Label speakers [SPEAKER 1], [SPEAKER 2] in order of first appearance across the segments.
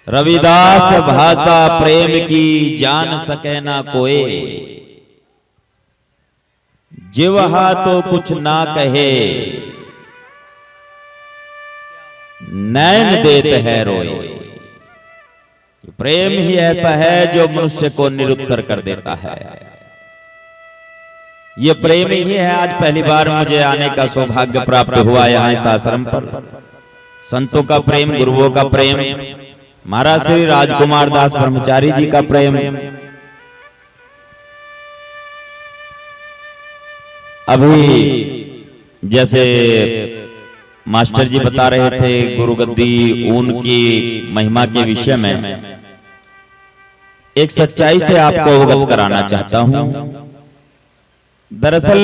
[SPEAKER 1] रविदास भाषा प्रेम की जान सके ना कोई, जिवहा तो कुछ ना कहे, नैन देते है रोए। प्रेम ही ऐसा है जो मनुष्य को निरुत्तर कर देता है। ये प्रेम ही है। आज पहली बार मुझे आने का सौभाग्य प्राप्त हुआ यहाँ इस आश्रम पर। संतों का प्रेम, गुरुओं का प्रेम, महाराज श्री राजकुमार दास ब्रह्मचारी जी का प्रेम, अभी जैसे मास्टर जी बता रहे थे गुरु गद्दी ऊन की महिमा के विषय में, एक सच्चाई से आपको अवगत कराना चाहता हूं। दरअसल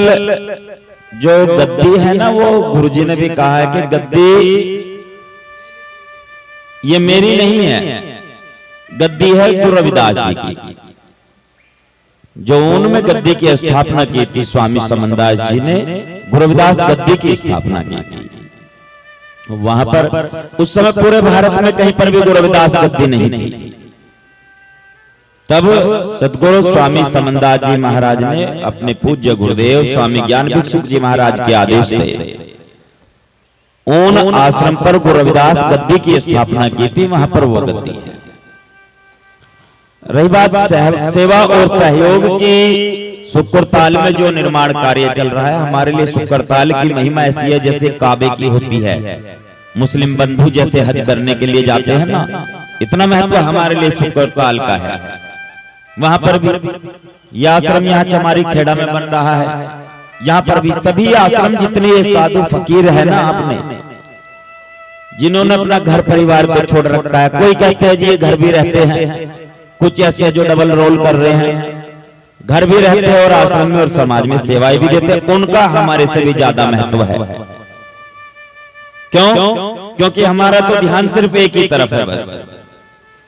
[SPEAKER 1] जो गद्दी है ना, वो गुरुजी ने भी कहा है कि गद्दी ये मेरी नहीं है, गद्दी है गुरु रविदास जी की। जो उनमें गद्दी की स्थापना की थी स्वामी समनदास जी ने, गुरु रविदास गद्दी की स्थापना की थी। वहां पर उस समय पूरे भारत में कहीं पर भी गुरु रविदास गद्दी नहीं थी। तब सदगुरु स्वामी समनदास जी महाराज ने अपने पूज्य गुरुदेव स्वामी ज्ञान भिक्षुक जी महाराज के आदेश से उन आश्रम पर गुरु रविदास गद्दी की स्थापना की थी। वहां पर वो गद्दी है। रही बात सेवा और सहयोग की, शुक्रताल में जो निर्माण कार्य चल रहा है, हमारे लिए शुक्रताल की महिमा ऐसी है जैसे काबे की होती है। मुस्लिम बंधु जैसे हज करने के लिए जाते हैं ना, इतना महत्व हमारे लिए शुक्रताल का है। वहां पर भी यह आश्रम यहाँ चमारी खेड़ा में बन रहा है। यहाँ पर भी सभी आश्रम जितने ये साधु फकीर है ना, आपने जिन्होंने अपना घर परिवार को छोड़ रखा है, कोई कहते हैं जी ये घर भी रहते हैं, कुछ ऐसे जो डबल रोल कर रहे हैं, घर भी रहते हैं और आश्रम में और समाज में सेवाएं भी देते हैं, उनका हमारे से भी ज्यादा महत्व है। क्यों? क्योंकि हमारा तो ध्यान सिर्फ एक ही तरफ है बस।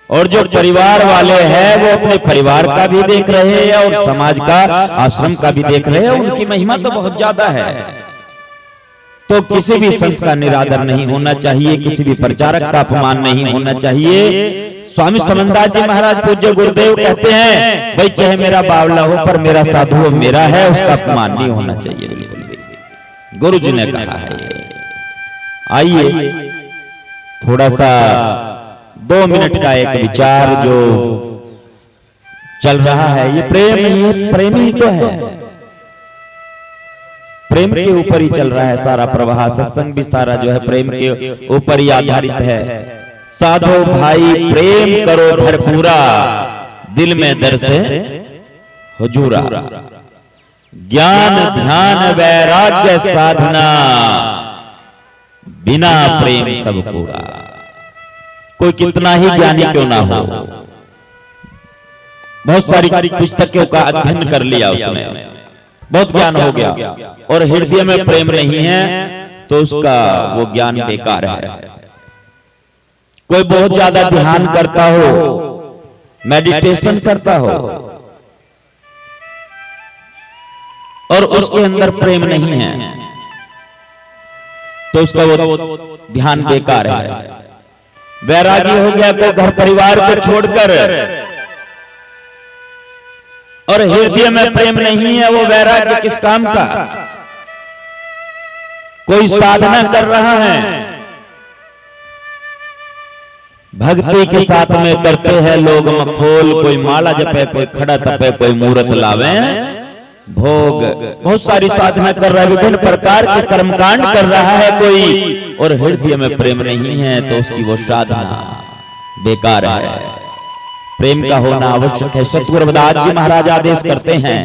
[SPEAKER 1] और जो परिवार वाले हैं वो अपने परिवार का भी देख रहे हैं और समाज का, आश्रम का भी देख रहे हैं। उनकी महिमा तो बहुत ज्यादा है। तो किसी भी संत का निरादर नहीं होना चाहिए, किसी भी प्रचारक का अपमान नहीं होना चाहिए। स्वामी समनदास जी महाराज पूज्य गुरुदेव कहते हैं, भाई चाहे मेरा बावला हो पर मेरा साधु मेरा है, उसका अपमान नहीं होना चाहिए। बिल्कुल भी गुरु जी ने कहा है। आइए थोड़ा सा 2 मिनट का एक विचार जो चल रहा है, ये प्रेम ही है, प्रेम ही तो है। प्रेम के ऊपर ही चल रहा है सारा प्रवाह। सत्संग भी सारा जो है प्रेम के ऊपर ही आधारित है। साधो भाई प्रेम करो भरपूरा, दिल में दर से हुजूरा। ज्ञान ध्यान वैराग्य साधना, बिना प्रेम सब पूरा। कोई कितना ही ज्ञानी क्यों ना हो, बहुत सारी पुस्तकों का अध्ययन कर लिया उसने, बहुत ज्ञान हो गया, और हृदय में प्रेम नहीं है तो उसका वो ज्ञान बेकार है। कोई बहुत ज्यादा ध्यान करता हो, मेडिटेशन करता हो, और उसके अंदर प्रेम नहीं है तो उसका वो ध्यान बेकार है। वैरागी हो गया तो घर परिवार को छोड़कर, और हृदय में प्रेम नहीं है, वो वैराग्य किस काम का? कोई साधना कर रहा है, भक्ति के साथ में करते हैं लोग मखोल, कोई माला जपे, कोई खड़ा तपे, कोई मूर्त लावे भोग, बहुत सारी साधना कर रहा है, विभिन्न प्रकार के कर्मकांड कर रहा है कोई, और हृदय में प्रेम नहीं है तो उसकी वो साधना बेकार है। प्रेम का होना आवश्यक है। सतगुरु रविदास जी महाराज आदेश करते हैं,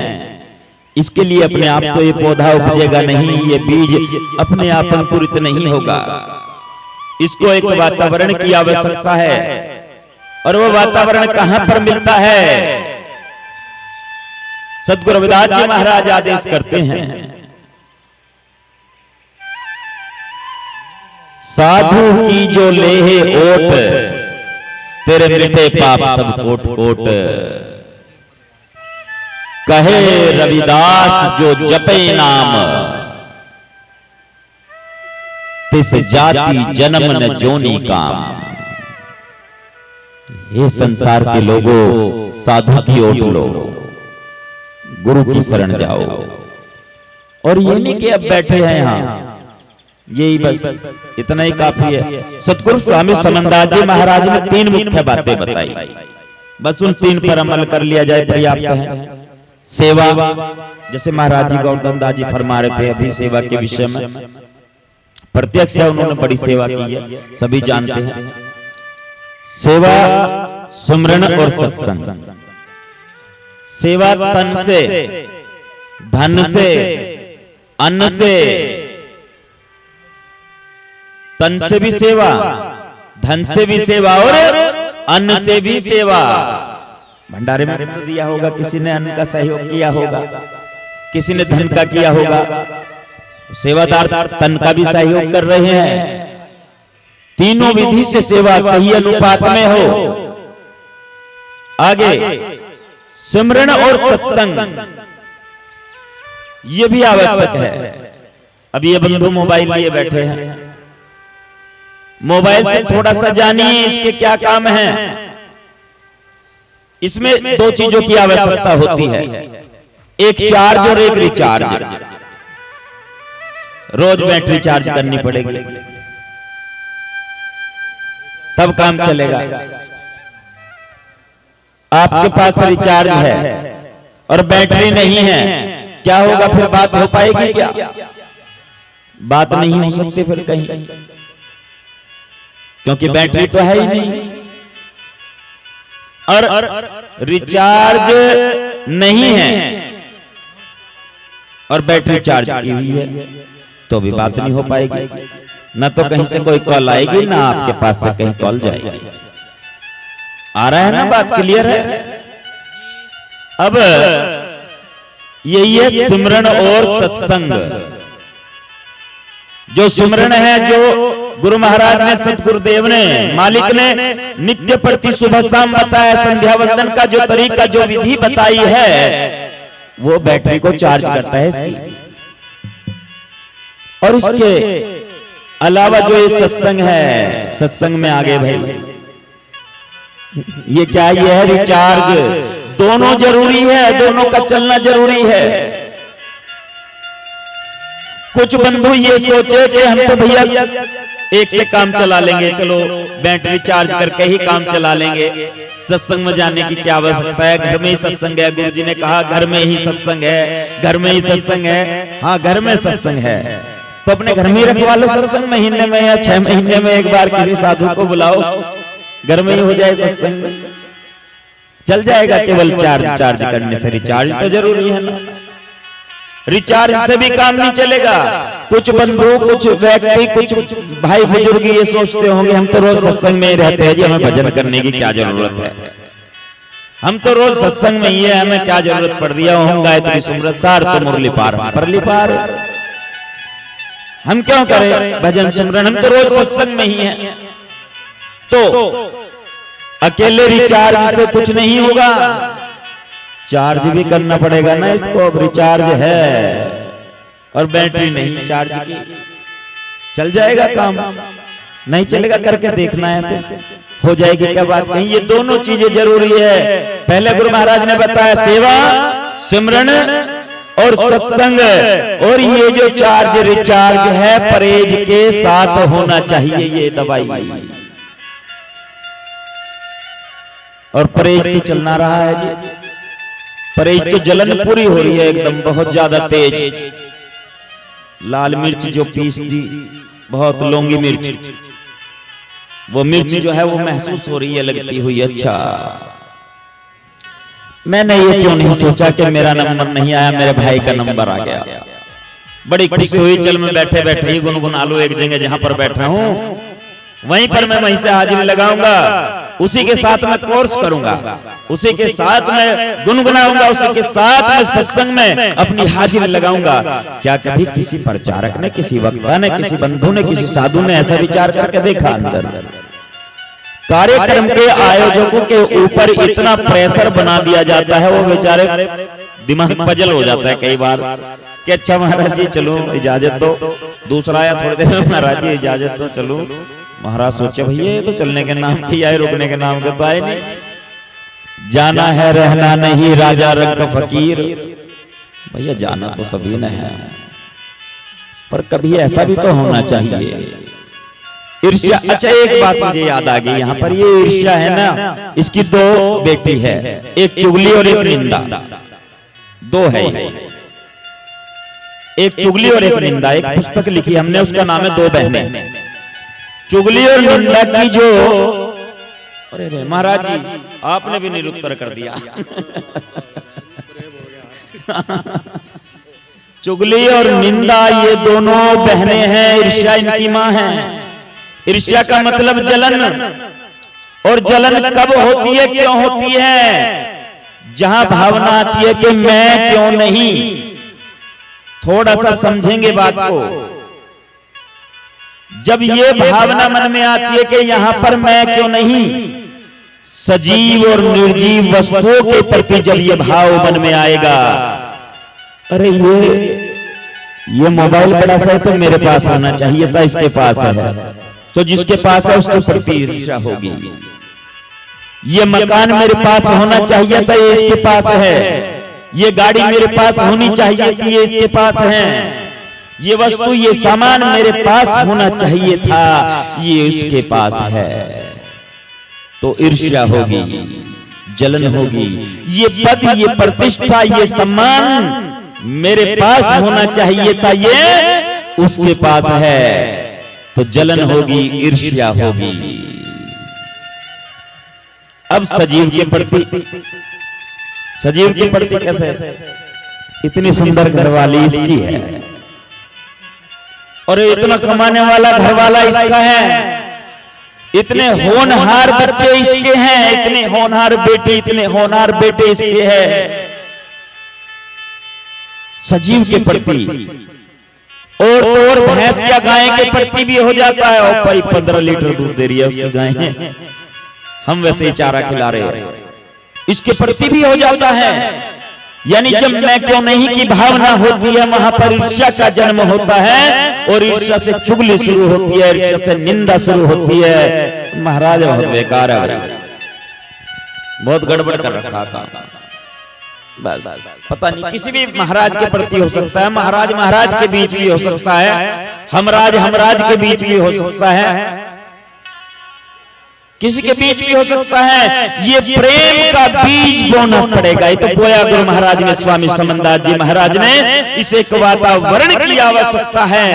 [SPEAKER 1] इसके लिए अपने आप तो ये पौधा उपजेगा नहीं, ये बीज अपने आप अंकुरित नहीं होगा। इसको एक वातावरण की आवश्यकता है, और वो वातावरण कहां पर मिलता है? सतगुरु रविदास जी महाराज आदेश करते हैं, साधु की जो लेहे ओट, तेरे मिटे पाप सब कोट कोट। कहे रविदास जो जपे नाम, तिस जाति जन्म न जोनी काम। हे संसार के लोगों, साधु की ओट लो, गुरु की शरण जाओ। और ये नहीं कि अब बैठे हैं यहाँ, यही बस इतना ही काफी है। सतगुरु स्वामी समन्दास जी महाराज ने 3 मुख्य बातें बताई, बस उन 3 पर अमल कर लिया जाए पर्याप्त है। सेवा, जैसे महाराज जी गौतम दास जी फरमा रहे थे अभी सेवा के विषय में, प्रत्यक्ष है उन्होंने बड़ी सेवा की है, सभी जानते हैं। सेवा, सुमरन और सत्संग। सेवा तन से, धन से, अन्न से, तन से भी सेवा, धन से भी सेवा और अन्न से भी सेवा। भंडारे में तो दिया होगा, किसी ने अन्न का सहयोग किया होगा, किसी ने धन का किया होगा, सेवादार तन का भी सहयोग कर रहे हैं। तीनों विधि से सेवा सही अनुपात में हो। आगे सिमरन और सत्संग, ये भी आवश्यक है। अब ये बंधु मोबाइल लिए बैठे हैं, मोबाइल से थोड़ा सा जानिए इसके क्या काम है। इसमें 2 चीजों की आवश्यकता होती है, एक चार्ज और एक रिचार्ज। रोज बैटरी चार्ज करनी पड़ेगी, तब काम चलेगा। आपके पास रिचार्ज है और बैटरी नहीं है, क्या होगा फिर? बात हो पाएगी क्या? बात नहीं हो सकती फिर कहीं, क्योंकि बैटरी तो है ही नहीं। और रिचार्ज नहीं है और बैटरी चार्ज की हुई है तो भी बात नहीं हो पाएगी। ना तो कहीं से कोई कॉल आएगी, ना आपके पास से कहीं कॉल जाएगी। आ रहा है ना, बात क्लियर है? अब यही है सिमरन और सत्संग। जो सिमरन है, जो गुरु महाराज ने, सतगुरुदेव ने, मालिक ने नित्य प्रति सुबह शाम बताया, संध्या वंदन का जो तरीका, जो विधि बताई है, वो बैटरी को चार्ज करता है इसकी। और इसके अलावा जो ये सत्संग है, सत्संग में आगे भाई ये क्या, ये है रिचार्ज। दोनों जरूरी है, दोनों का चलना जरूरी है। कुछ बंधु ये सोचे कि हम तो भैया एक से काम चला लेंगे, चलो बैटरी चार्ज करके ही काम चला लेंगे, सत्संग में जाने की क्या आवश्यकता है, घर में ही सत्संग है। गुरु जी ने कहा घर में ही सत्संग है, घर में ही सत्संग है। हाँ, घर में सत्संग है तो अपने घर में ही रखवा लो सत्संग, महीने में या 6 महीने में एक बार किसी साधु को बुलाओ, घर में ही हो जाए सत्संग, चल जाएगा। केवल चार्ज करने से, रिचार्ज तो जरूरी है ना, रिचार्ज से भी काम नहीं चलेगा। कुछ बंधु, कुछ व्यक्ति, कुछ भाई बुजुर्ग ये सोचते होंगे हम तो रोज सत्संग में ही रहते हैं जी, हमें भजन करने की क्या जरूरत है, हम तो रोज सत्संग में ही है, हमें क्या जरूरत पड़ रही है, हम गायत्री सुमरत सार तो मुरली पार परली पार, हम क्यों करें भजन सिमरन, हम तो रोज सत्संग में ही हैं। तो अकेले रिचार्ज से कुछ नहीं होगा, चार्ज भी करना पड़ेगा ना इसको। अब रिचार्ज है और बैटरी नहीं चार्ज की, चल जाएगा काम? नहीं चलेगा, करके देखना है, ऐसे हो जाएगी क्या बात कहीं? ये दोनों चीजें जरूरी है। पहले गुरु महाराज ने बताया सेवा, सिमरन और सत्संग, और ये जो चार्ज रिचार्ज है परहेज के साथ होना चाहिए। ये दवाई और परहेज तो चलना रहा है जी, परहेज तो जलन पूरी हो रही है एकदम, बहुत ज्यादा तेज। लाल मिर्च जो पीस दी, बहुत लौंगी मिर्च, वो मिर्च जो है वो महसूस हो रही है, लगती हुई। अच्छा, मैंने ये क्यों नहीं सोचा कि मेरा नंबर नहीं आया, मेरे भाई का नंबर आ गया। बड़ी खुशी हुई, चल मैं बैठे बैठे ही गुनगुना लूं, एक जगह जहां पर बैठा हूं वहीं पर मैं वहीं से हाजिरी लगाऊंगा, उसी के साथ मैं कोर्स करूंगा, उसी के साथ मैं गुनगुनाऊंगा, उसी के साथ मैं सत्संग में अपनी हाजिरी लगाऊंगा। क्या कभी किसी प्रचारक ने, किसी वक्ता ने, किसी बंधु ने, किसी साधु ने ऐसा विचार करके देखा? अंदर कार्यक्रम के आयोजकों के ऊपर इतना प्रेशर बना दिया जाता है, वो बेचारे दिमाग पजल हो जाता है कई बार कि अच्छा महाराज जी चलो इजाजत दो, दूसरा या थोड़ी देर में महाराज जी इजाजत दो, चलो महाराज सोचे भैया ये तो चलने के नाम की आए, रुकने के नाम के तो आए नहीं। जाना है रहना नहीं राजा रंग का फकीर। भैया जाना तो सभी ने है, पर कभी ऐसा भी तो होना चाहिए। ईर्ष्या, अच्छा एक बात मुझे याद आ गई, यहाँ पर ये ईर्ष्या है ना, इसकी दो बेटी है, एक चुगली और एक निंदा, दो है। एक चुगली और एक निंदा, एक पुस्तक लिखी हमने, उसका नाम है दो बहनें। चुगली और निंदा की जो, अरे महाराज जी आपने भी निरुत्तर कर दिया। चुगली और निंदा ये दोनों बहनें हैं, ईर्ष्या इनकी मां है। ईर्ष्या का मतलब जलन, और जलन कब होती है, क्यों होती है? जहां भावना आती है कि मैं क्यों नहीं। थोड़ा सा समझेंगे बात को। जब ये भावना मन में आती है कि यहां पर मैं क्यों नहीं, सजीव और निर्जीव वस्तुओं के प्रति जब ये भाव मन में आएगा, अरे ये मोबाइल बड़ा सा है तो मेरे पास होना चाहिए था, इसके पास है, तो जिसके पास है उसके प्रति ईर्ष्या होगी। ये मकान मेरे पास होना चाहिए था, ये इसके पास है। ये गाड़ी मेरे पास होनी चाहिए थी, ये इसके पास है। ये वस्तु, ये सामान मेरे पास होना चाहिए था, ये इसके पास है, तो ईर्ष्या होगी, जलन होगी। ये पद, ये प्रतिष्ठा, ये सम्मान मेरे पास होना चाहिए था, ये उसके पास है, तो जलन होगी, ईर्ष्या होगी। अब सजीव के प्रति, सजीव के प्रति कैसे? इतनी सुंदर घरवाली इसकी है, और इतना कमाने वाला घरवाला इसका है, इतने होनहार बच्चे इसके हैं, इतने होनहार बेटे, इतने होनहार बेटे इसके हैं। सजीव के प्रति और भैंस या गाय के प्रति भी हो जाता है। और भाई 15 लीटर दूध दे रही है उसकी गाय, हम वैसे ही चारा खिला रहे हैं, इसके प्रति भी हो जाता है। यानी जब मैं क्यों नहीं की भावना होती है, वहां पर ईर्ष्या का जन्म होता है, और ईर्ष्या से चुगली शुरू होती है, ईर्ष्या से निंदा शुरू होती है। महाराज बहुत बेकार है, बहुत गड़बड़ कर रखा था। बस पता नहीं, किसी भी महाराज के प्रति हो सकता है, महाराज महाराज के बीच भी हो सकता है, हमराज हमराज के बीच भी हो सकता है, किसी के बीच भी हो सकता है। ये प्रेम का बीज बोना पड़ेगा। ये तो बोया गुरु महाराज ने, स्वामी समनदास जी महाराज ने इसे एक वातावरण की आवश्यकता है।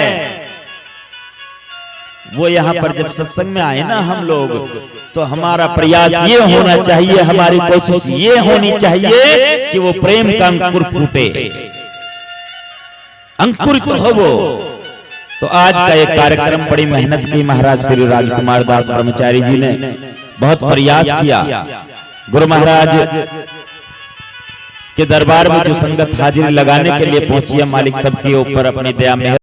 [SPEAKER 1] वो यहाँ पर जब सत्संग में आए ना हम लोग, तो हमारा प्रयास ये होना चाहिए, हमारी कोशिश ये होनी चाहिए कि वो प्रेम का अंकुर फूटे, अंकुरित हो वो। तो आज का एक कार्यक्रम बड़ी मेहनत की महाराज श्री राजकुमार दास ब्रह्मचारी जी ने बहुत प्रयास किया। गुरु महाराज के दरबार में जो संगत हाजिरी लगाने के लिए पहुंची है, मालिक सबके ऊपर अपनी दया में